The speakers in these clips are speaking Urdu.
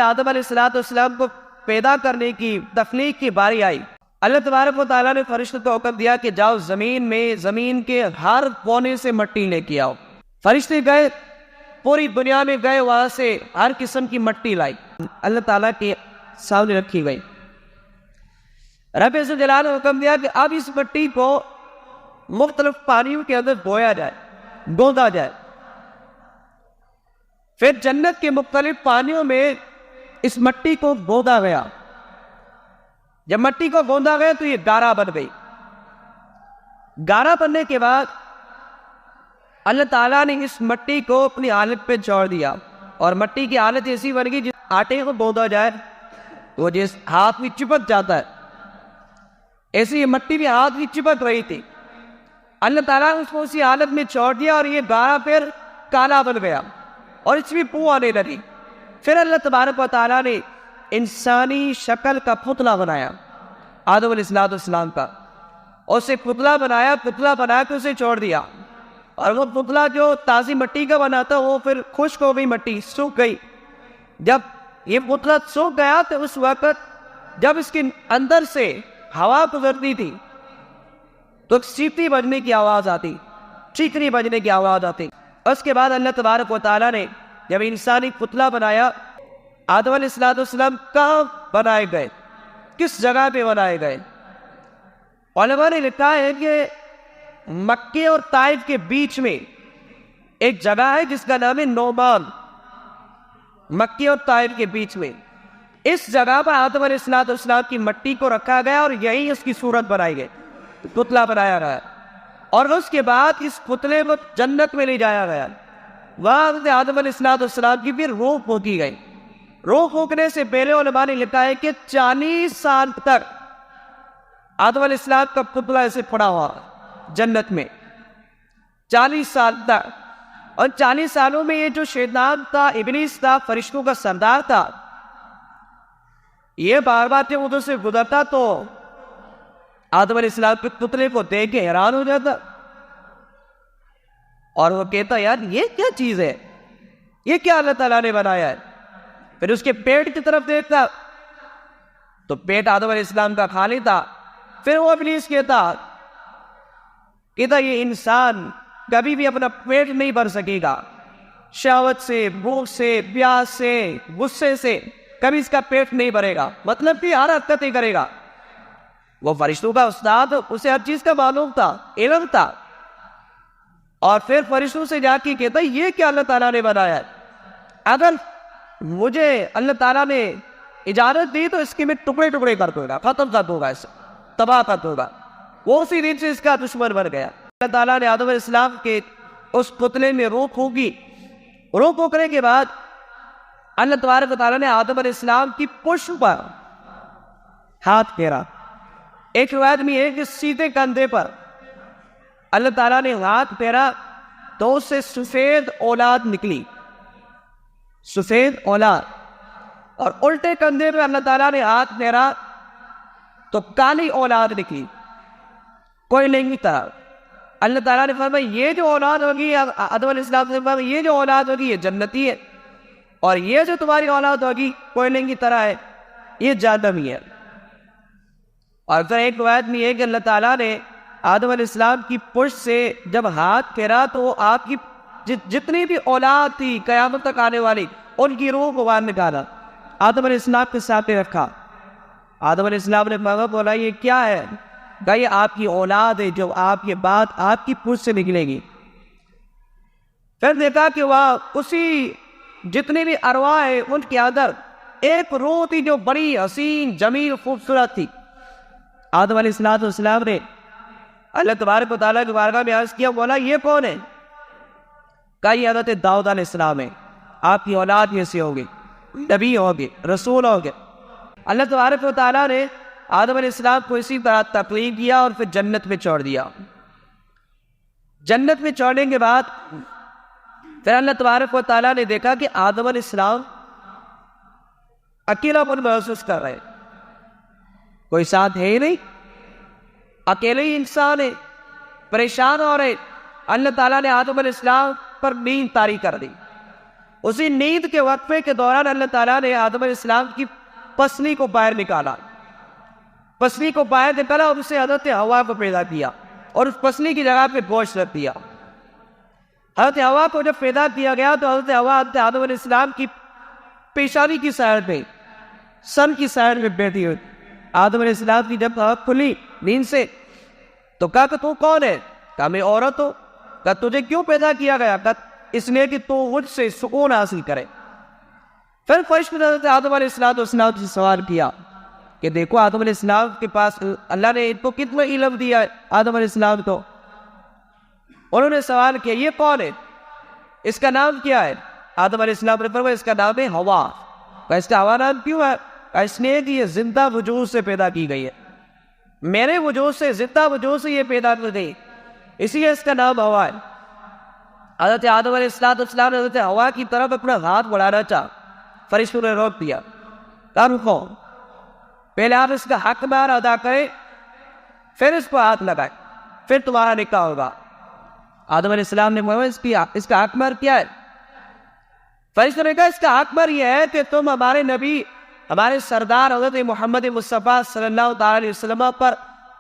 آدم علیہ السلام کو پیدا کرنے کی تخلیق کی باری آئی، اللہ تبارک و تعالیٰ نے فرشتوں کو حکم دیا کہ جاؤ زمین کے ہر کونے سے مٹی لے کے آؤ۔ فرشتے گئے، پوری دنیا میں گئے، وہاں سے ہر قسم کی مٹی لائی، اللہ تعالیٰ کے سامنے رکھی گئی۔ رب عزت جلال نے حکم دیا کہ اب اس مٹی کو مختلف پانیوں کے اندر بویا جائے، گوندا جائے۔ پھر جنت کے مختلف پانیوں میں اس مٹی کو گوندا گیا۔ جب مٹی کو گوندا گیا تو یہ گارا بن گئی۔ گارا بننے کے بعد اللہ تعالیٰ نے اس مٹی کو اپنی حالت پہ چھوڑ دیا، اور مٹی کی حالت ایسی بن گئی جس آٹے کو گوندا جائے وہ جس ہاتھ میں چپک جاتا ہے، ایسی یہ مٹی بھی ہاتھ میں چپک رہی تھی۔ اللہ تعالیٰ نے اس کو اسی حالت میں چھوڑ دیا، اور یہ گارا پھر کالا بن گیا اور اس میں بو آنے لگی۔ پھر اللہ تبارک و تعالیٰ نے انسانی شکل کا پتلا بنایا، آدم علیہ السلام کا، اسے پتلا بنا کے اسے چھوڑ دیا، اور وہ پتلا جو تازی مٹی کا بنا تھا وہ پھر خشک ہو گئی، مٹی سوکھ گئی۔ جب یہ پتلا سوکھ گیا تو اس وقت جب اس کے اندر سے ہوا گزرتی تھی تو سیٹی بجنے کی آواز آتی، چیخنے بجنے کی آواز آتی۔ اس کے بعد اللہ تبارک و تعالیٰ نے جب انسانی پتلا بنایا، آدم علیہ السلام کہاں بنائے گئے، کس جگہ پہ بنائے گئے؟ علماء نے لکھا ہے کہ مکے اور طائف کے بیچ میں ایک جگہ ہے جس کا نام ہے نعمان۔ مکے اور طائف کے بیچ میں اس جگہ پر آدم علیہ السلام کی مٹی کو رکھا گیا، اور یہی اس کی صورت بنائی گئی، پتلا بنایا گیا، اور اس کے بعد اس پتلے کو جنت میں لے جایا گیا۔ وہاں حضرت آدم علیہ السلام کی پھر روح پھونکی گئی۔ روح پھونکنے سے پہلے علماء نے لکھا ہے کہ 40 سال تک آدم علیہ السلام کا پتلا ایسے پڑا ہوا جنت میں، 40 سال تک۔ اور 40 سالوں میں یہ جو شیطان تھا، ابلیس تھا، فرشتوں کا سردار تھا، یہ بار بار جب ادھر سے گزرتا تو آدم علیہ السلام کے پتلے کو دیکھ کے حیران ہو جاتا، اور وہ کہتا یار یہ کیا چیز ہے، یہ کیا اللہ تعالیٰ نے بنایا ہے؟ پھر اس کے پیٹ کی طرف دیکھتا تو پیٹ آدم علیہ السلام کا خالی تھا۔ پھر وہ ابلیس کہتا یہ انسان کبھی بھی اپنا پیٹ نہیں بھر سکے گا، شہوت سے، بھوک سے، پیاس سے، غصے سے کبھی اس کا پیٹ نہیں بھرے گا، مطلب کہ ہر حرکت ہی کرے گا۔ وہ فرشتوں کا استاد، اسے ہر چیز کا معلوم تھا، علم تھا، اور پھر فرشتوں سے جا کے کہتا یہ کیا اللہ تعالیٰ نے بنایا ہے؟ اگر مجھے اللہ تعالیٰ نے اجازت دی تو اس کے میں ٹکڑے ٹکڑے کر دوں گا، ختم کر دوں گا، اسے تباہ کر دوں گا۔ وہ اسی دن سے اس کا دشمن بن گیا۔ اللہ تعالیٰ نے آدم علیہ السلام کے اس پتلے میں روح پھونکی۔ روح پھونکنے کے بعد اللہ تبارک و تعالیٰ نے آدم علیہ السلام کی پشت پر ہاتھ پھیرا۔ ایک روایت میں ہے کہ سیدھے کندھے پر اللہ تعالیٰ نے ہاتھ پھیرا تو اس سے سفید اولاد نکلی، سفید اولاد، اور الٹے کندھے پہ اللہ تعالیٰ نے ہاتھ پھیرا تو کالی اولاد نکلی، کوئی نہیں طرح۔ اللہ تعالیٰ نے فرمایا یہ جو اولاد ہوگی، آدم علیہ السلام نے فرمایا یہ جو اولاد ہوگی یہ جنتی ہے، اور یہ جو تمہاری اولاد ہوگی کوئی نہیں کی طرح ہے، یہ جہنمی ہے۔ اور پھر ایک روایت میں یہ کہ اللہ تعالیٰ نے آدم علیہ السلام کی پشت سے جب ہاتھ پھیرا تو آپ کی جتنی بھی اولاد تھی قیامت تک آنے والی ان کی روح کو باہر نکالا، آدم علیہ السلام کے سامنے رکھا۔ آدم علیہ السلام نے بولا یہ کیا ہے؟ کہا یہ آپ کی اولاد ہے جو آپ کے بعد آپ کی پشت سے نکلے گی۔ پھر دیکھا کہ وہاں اسی جتنی بھی ارواح ہیں ان کے اندر ایک روح تھی جو بڑی حسین، جمیل، خوبصورت تھی۔ آدم علیہ السلام نے اللہ تبارک و تعالیٰ کی بارگاہ میں عرض کیا، بولا یہ کون ہے؟ کہا یہ حضرت داؤد علیہ السلام ہے، آپ کی اولاد میں سے ہوگی، نبی ہوگے، رسول ہوگے۔ اللہ تبارک و تعالیٰ نے آدم علیہ السلام کو اسی طرح تکلیم کیا اور پھر جنت میں چھوڑ دیا۔ جنت میں چھوڑنے کے بعد پھر اللہ تبارک و تعالیٰ نے دیکھا کہ آدم علیہ السلام اکیلا پن محسوس کر رہے، کوئی ساتھ ہے ہی نہیں، اکیلے ہی انسان ہے، پریشان ہو رہے۔ اللہ تعالیٰ نے آدم علیہ السلام پر نیند طاری کر دی۔ اسی نیند کے وقفے کے دوران اللہ تعالیٰ نے آدم علیہ السلام کی پسلی کو باہر نکالا، پسلی کو باہر نکالا اور اسے حضرت ہوا کو پیدا کیا اور اس پسلی کی جگہ پہ گوشت رکھ دیا۔ حضرت ہوا کو جب پیدا کیا گیا تو حضرت ہوا حضرت آدم علیہ السلام کی پیشانی کی سائڈ پہ، سن کی سائڈ پہ بیٹھی ہوئی۔ آدم علیہ السلام کی جب آنکھ کھلی نیند سے تو کہا کہ تو کون ہے؟ کہا میں عورت ہوں۔ کہا تجھے کیوں پیدا کیا گیا؟ کہا اس لیے کہ تو مجھ سے سکون حاصل کرے۔ پھر فرشتے نے حضرت آدم علیہ السلام سے سوال کیا کہ دیکھو آدم علیہ السلام کے پاس اللہ نے ان کو کتنا علم دیا ہے آدم علیہ السلام کو۔ انہوں نے سوال کیا یہ کون ہے؟ اس کا نام کیا ہے؟ آدم علیہ السلام نے فرمایا اس کا نام ہے ہوا۔ کہا اس کا ہوا نام کیوں ہے؟ کہا اس لیے کہ یہ زندہ وجود سے پیدا کی گئی ہے، میرے وجود سے، زندہ وجود سے یہ پیدا کی گئی، اسی لیے اس کا نام ہوا ہے۔ حضرت آدم علیہ السلام نے حضرت ہوا کی طرف اپنا ہاتھ بڑھانا چاہا، فرشتوں نے روک دیا۔ کہا رکو، پہلے آپ اس کا حق بار ادا کریں، پھر اس کو ہاتھ لگائیں، پھر تمہارا نکاح ہوگا۔ آدم علیہ السلام نے فرمایا اس کا حق بار کیا ہے؟ فرشتوں نے کہا اس کا حق بار یہ ہے کہ تم ہمارے نبی، ہمارے سردار حضرت محمد مصطفیٰ صلی اللہ تعالی علیہ وسلم پر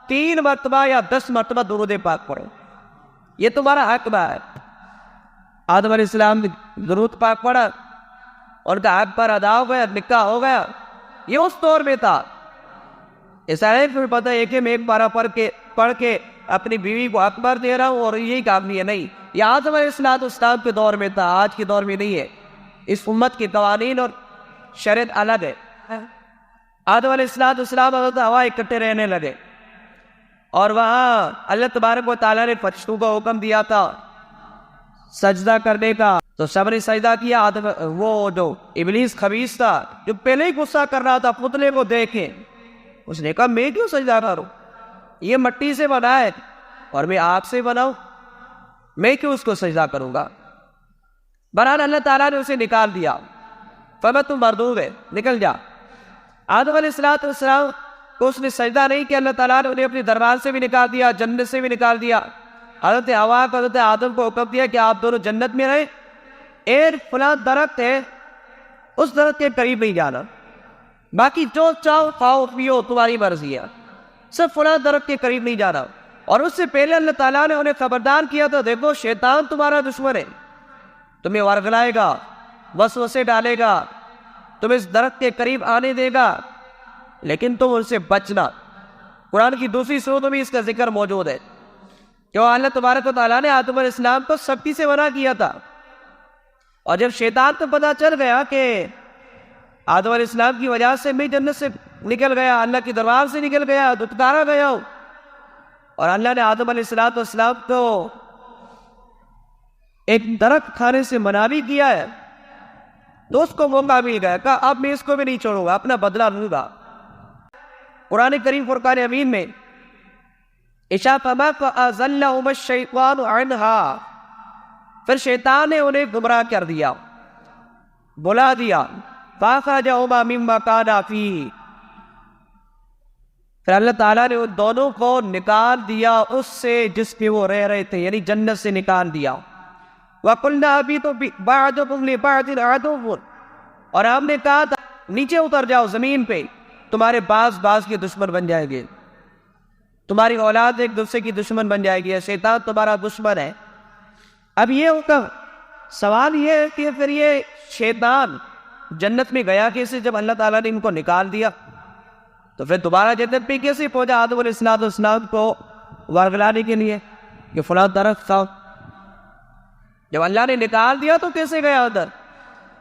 3 مرتبہ یا 10 مرتبہ درود پاک پڑھو، یہ تمہارا حق بار ہے۔ آدم علیہ السلام نے درود پاک پڑھا، ان کا حق پر ادا ہو گیا، نکاح ہو گیا۔ یہ اس دور میں تھا، ایسا ہے پھر پتہ ہے کہ میں ایک بارہ پڑھ کے اپنی بیوی کو حق بار دے رہا ہوں اور یہی کام نہیں ہے، نہیں، یہ آدم علیہ السلام کے دور میں تھا، آج کے دور میں نہیں ہے۔ اس امت کے قوانین اور شریعت الگ ہے۔ آدم علیہ السلام حضرت ہوا اکٹھے رہنے لگے اور وہاں اللہ تبارک و تعالیٰ نے فرشتوں کو حکم دیا تھا سجدہ کرنے کا، تو سب نے سجدہ کیا۔ وہ جو ابلیس خبیث تھا جو پہلے ہی غصہ کر رہا تھا پتلے کو دیکھے، اس نے کہا میں کیوں سجدہ کروں، یہ مٹی سے بنا ہے اور میں آگ سے بناؤں، میں کیوں اس کو سجدہ کروں گا؟ بہرحال اللہ تعالیٰ نے اسے نکال دیا، فرمایا تم مردود ہے، نکل جا۔ آدم علیہ السلام کو اس نے سجدہ نہیں کیا، اللہ تعالیٰ نے انہیں اپنے دربار سے بھی نکال دیا، جنت سے بھی نکال دیا۔ حضرت ہوا کو حضرت آدم کو حکم دیا کہ آپ دونوں جنت میں رہیں، ایک فلاں درخت ہے اس درخت کے قریب نہیں جانا، باقی جو چاہو کھاؤ پیو تمہاری مرضی ہے، صرف فلاں درخت کے قریب نہیں جانا۔ اور اس سے پہلے اللہ تعالیٰ نے انہیں خبردار کیا تھا دیکھو شیطان تمہارا دشمن ہے، تمہیں ورگلائے گا، وسوسے ڈالے گا، تم اس درخت کے قریب آنے دے گا، لیکن تم ان سے بچنا۔ قرآن کی دوسری سورت میں اس کا ذکر موجود ہے کہ اللہ تبارک و تعالیٰ نے آدم علیہ السلام کو سختی سے منع کیا تھا، اور جب شیطان کو پتہ چل گیا کہ آدم علیہ السلام کی وجہ سے میں جنت سے نکل گیا، اللہ کی دربار سے نکل گیا، دھتکارا گیا ہوں، اور اللہ نے آدم علیہ السلام کو ایک درخت کھانے سے منع بھی کیا ہے، تو اس کو موقع مل گیا، کہا اب میں اس کو بھی نہیں چھوڑوں گا، اپنا بدلہ لوں گا۔ قرآن کریم فرقان امین میں ارشاد فرمایا فَأَزَلَّهُمَ الشَّيْطَانُ عَنْهَا، پھر شیطان نے انہیں گمراہ کر دیا، بلا دیا، فَأَخْرَجَهُمَا مِمَّا كَانَا فِيهِ، پھر اللہ تعالیٰ نے ان دونوں کو نکال دیا اس سے جس پہ وہ رہ رہے تھے، یعنی جنت سے نکال دیا۔ وَقُلْنَا اهْبِطُوا بَعْضُكُمْ لِبَعْضٍ عَدُوٌّ، اور ہم نے کہا تھا نیچے اتر جاؤ زمین پہ، تمہارے بعض کے دشمن بن جائیں گے، تمہاری اولاد ایک دوسرے کی دشمن بن جائے گی، شیطان تمہارا دشمن ہے۔ اب یہ حکم، سوال یہ ہے کہ پھر یہ شیطان جنت میں گیا کیسے جب اللہ تعالیٰ نے ان کو نکال دیا؟ تو پھر دوبارہ جنت پہ کیسے پہنچا آدم علیہ السلام کو ورگلانے کے لیے کہ فلاں درخت کھاؤ؟ جب اللہ نے نکال دیا تو کیسے گیا ادھر؟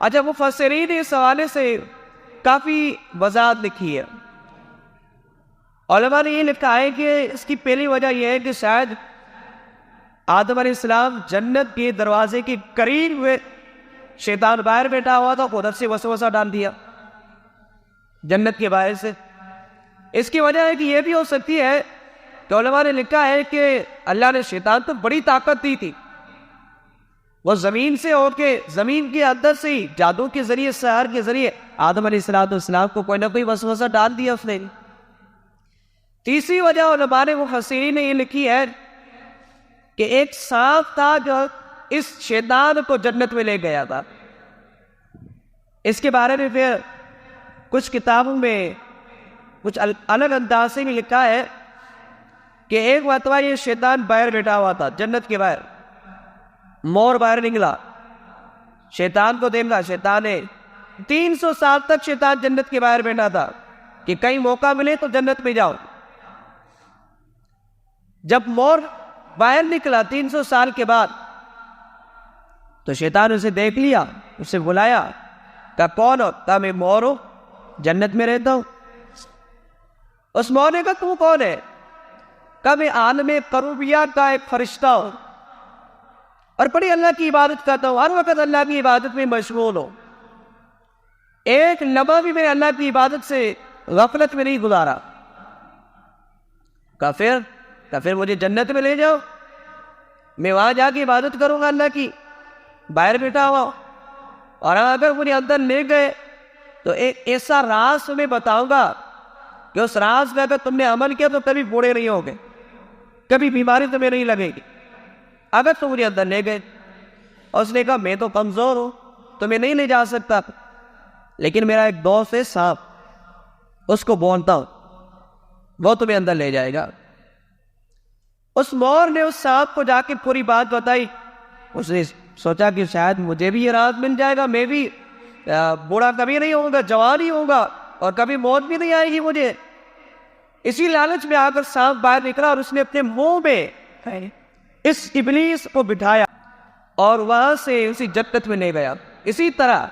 اچھا مفسرین اس حوالے سے کافی وضاحت لکھی ہے۔ علماء نے یہ لکھا ہے کہ اس کی پہلی وجہ یہ ہے کہ شاید آدم علیہ السلام جنت کے دروازے کے قریب ہوئے، شیطان باہر بیٹھا ہوا تھا، ادھر سے وسوسہ ڈال دیا جنت کے باہر سے۔ اس کی وجہ ہے کہ یہ بھی ہو سکتی ہے کہ علماء نے لکھا ہے کہ اللہ نے شیطان کو بڑی طاقت دی تھی، وہ زمین سے ہو کے زمین کے اندر سے ہی جادو کے ذریعے، سحر کے ذریعے آدم علیہ السلام کو کوئی نہ کوئی وسوسہ ڈال دیا اس نے۔ تیسری وجہ علماء نے مفسرین نے یہ لکھی ہے کہ ایک سانپ تھا جو اس شیطان کو جنت میں لے گیا تھا، اس کے بارے میں پھر کچھ کتابوں میں کچھ الگ انداز سے بھی لکھا ہے کہ ایک مرتبہ یہ شیطان باہر بیٹھا ہوا تھا جنت کے باہر، مور باہر نکلا، شیطان کو دیکھا، شیطان نے 300 سال تک شیطان جنت کے باہر بیٹھا تھا کہ کہیں موقع ملے تو جنت میں جاؤ۔ جب مور باہر نکلا 300 سال کے بعد تو شیطان اسے دیکھ لیا، اسے بلایا، کہا کون ہو؟ کہا میں مور ہوں، جنت میں رہتا ہوں۔ اس مور نے کہا تو کون ہے؟ کہا میں عالم قربیات کا ایک فرشتہ ہوں اور بڑی اللہ کی عبادت کرتا ہوں، ہر وقت اللہ کی عبادت میں مشغول ہوں، ایک لمحہ بھی میں اللہ کی عبادت سے غفلت میں نہیں گزارا۔ کہا پھر مجھے جنت میں لے جاؤ، میں وہاں جا کے عبادت کروں گا اللہ کی، باہر بیٹھا ہوا، اور اگر مجھے اندر لے گئے تو ایک ایسا راز تمہیں بتاؤں گا کہ اس راز میں اگر تم نے عمل کیا تو کبھی بوڑھے نہیں ہوگے، کبھی بیماری تمہیں نہیں لگے گی، اگر تم مجھے اندر لے گئے۔ اور اس نے کہا میں تو کمزور ہوں، تمہیں نہیں لے جا سکتا، لیکن میرا ایک دوست ہے سانپ، اس کو بولتا ہوں، وہ تمہیں اندر لے جائے گا۔ اس مور نے اس سانپ کو جا کے پوری بات بتائی، اس نے سوچا کہ شاید مجھے بھی یہ راز مل جائے گا، میں بھی بوڑھا کبھی نہیں ہوں گا، جوان ہی ہوں گا، اور کبھی موت بھی نہیں آئے گی مجھے۔ اسی لالچ میں آ کر سانپ باہر نکلا اور اس نے اپنے منہ میں اس ابلیس کو بٹھایا اور وہاں سے اسی جنت میں لے گیا۔ اسی طرح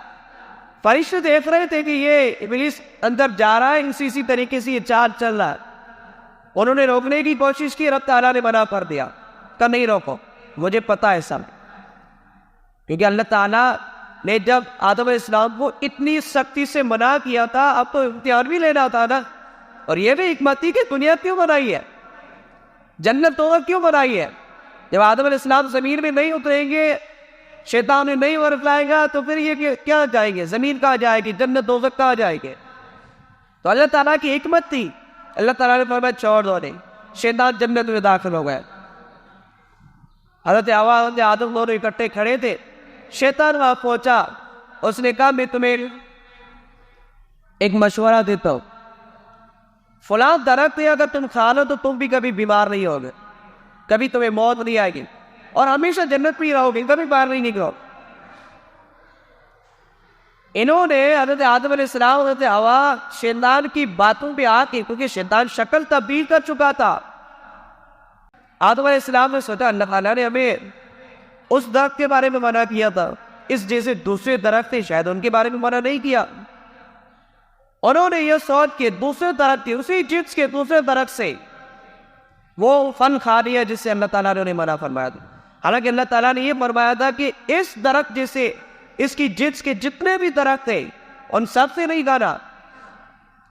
فرشتے دیکھ رہے تھے کہ یہ ابلیس اندر جا رہا ہے، اسی طریقے سے یہ چال چل رہا ہے، انہوں نے روکنے کی کوشش کی، رب تعالیٰ نے منع کر دیا، کہ نہیں روکو، مجھے پتا ہے سب، کیونکہ اللہ تعالیٰ نے جب آدم علیہ السلام کو اتنی سختی سے منع کیا تھا، اب تو امتحان بھی لینا تھا نا، اور یہ بھی حکمت تھی کہ دنیا کیوں بنائی ہے، جنت تو کیوں بنائی ہے۔ جب آدم علیہ السلام زمین میں نہیں اتریں گے، شیطان نہیں ورتلائے گا، تو پھر یہ کیا جائیں گے، زمین کہاں جائے گی، جنت دوزخ کہاں جائے گے۔ تو اللہ تعالیٰ کی حکمت تھی، اللہ تعالیٰ نے فرمایا چھوڑ دو نہیں، شیطان جنت میں داخل ہو گئے۔ حضرت حوا حضرت آدم دونوں اکٹھے کھڑے تھے، شیطان وہاں پہنچا، اس نے کہا میں تمہیں ایک مشورہ دیتا ہوں، فلاں درخت ہے اگر تم کھا لو تو تم بھی کبھی بیمار نہیں ہوگے، کبھی تمہیں موت نہیں آئے گی، اور ہمیشہ جنت میں ہی رہو گے، کبھی باہر نہیں نکلو۔ انہوں نے حضرت آدم علیہ السلام حضرت حوا شیطان کی باتوں پہ آ کے، کیونکہ شیطان شکل تبدیل کر چکا تھا، آدم علیہ السلام نے سوچا اللہ تعالیٰ نے ہمیں اس درخت کے بارے میں منع کیا تھا، اس جیسے دوسرے درخت تھے شاید ان کے بارے میں منع نہیں کیا۔ انہوں نے یہ سوچ کے دوسرے درخت تھے، اسی جنس کے دوسرے درخت سے وہ پھل کھا لیا جس سے اللہ تعالیٰ نے انہیں منع فرمایا تھا۔ حالانکہ اللہ تعالیٰ نے یہ فرمایا تھا کہ اس درخت جیسے اس کی جنس کے جتنے بھی درخت تھے ان سب سے نہیں کھانا،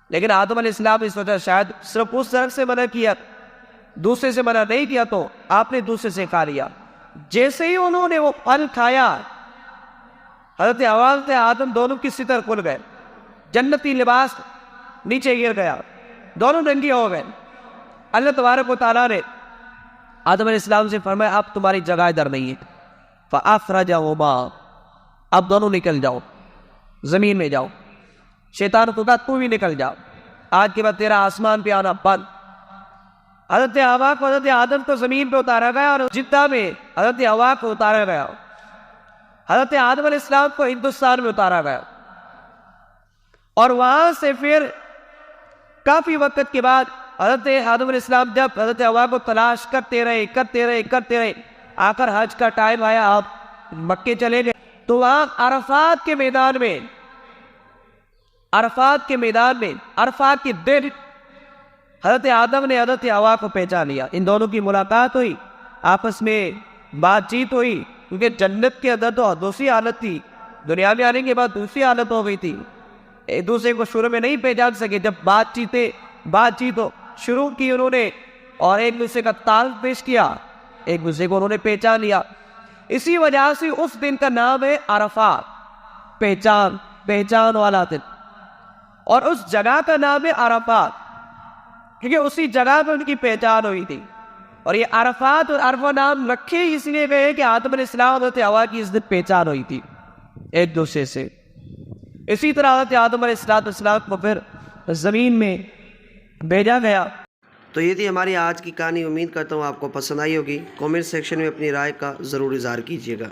لیکن آدم علیہ السلام نے سوچا شاید صرف اس درخت سے منع کیا، دوسرے سے منع نہیں کیا، تو آپ نے دوسرے سے کھا لیا۔ جیسے ہی انہوں نے وہ پھل کھایا، حضرت حوا حضرت آدم دونوں کی ستر کھل گئے، جنتی لباس نیچے گر گیا، دونوں ننگے ہو گئے۔ اللہ تبارک و تعالیٰ نے آدم علیہ السلام سے فرمایا اب تمہاری جگہ ادھر نہیں ہے، فَأَخْرَجَهُمَا، اب دونوں نکل جاؤ، زمین میں جاؤ۔ شیطان کو کہا تو بھی نکل جاؤ، آج کے بعد تیرا آسمان پہ آنا بند۔ حضرت حوا کو حضرت آدم کو زمین پہ اتارا گیا اور جدہ میں حضرت حوا کو اتارا گیا، حضرت آدم علیہ السلام کو ہندوستان میں اتارا گیا، اور وہاں سے پھر کافی وقت کے بعد حضرت آدم علیہ السلام جب حضرت حوا کو تلاش کرتے رہے، آخر حج کا ٹائم آیا، آپ مکے چلے گئے، تو وہاں عرفات کے میدان میں عرفات کے دن حضرت آدم نے حضرت حوا کو پہچان لیا، ان دونوں کی ملاقات ہوئی، آپس میں بات چیت ہوئی، کیونکہ جنت کے اندر تو دوسری حالت تھی، دنیا میں آنے کے بعد دوسری حالت ہو گئی تھی، ایک دوسرے کو شروع میں نہیں پہچان سکے، جب بات چیت شروع کی انہوں نے اور ایک دوسرے کا تعارف پیش کیا، ایک دوسرے کو انہوں نے پہچان لیا، اسی وجہ سے اس دن کا نام ہے عرفات، پہچان والا دن، اور اس جگہ کا نام ہے عرفات، کیونکہ اسی جگہ پہ ان کی پہچان ہوئی تھی۔ اور یہ عرفات اور عرفہ نام رکھے اس لیے گئے کہ آدم علیہ السلام حضرت حوا کی اس دن پہچان ہوئی تھی ایک دوسرے سے۔ اسی طرح حضرت آدم علیہ السلام کو پھر زمین میں بھیجا گیا۔ تو یہ تھی ہماری آج کی کہانی، امید کرتا ہوں آپ کو پسند آئی ہوگی۔ کامنٹ سیکشن میں اپنی رائے کا ضرور اظہار کیجیے گا۔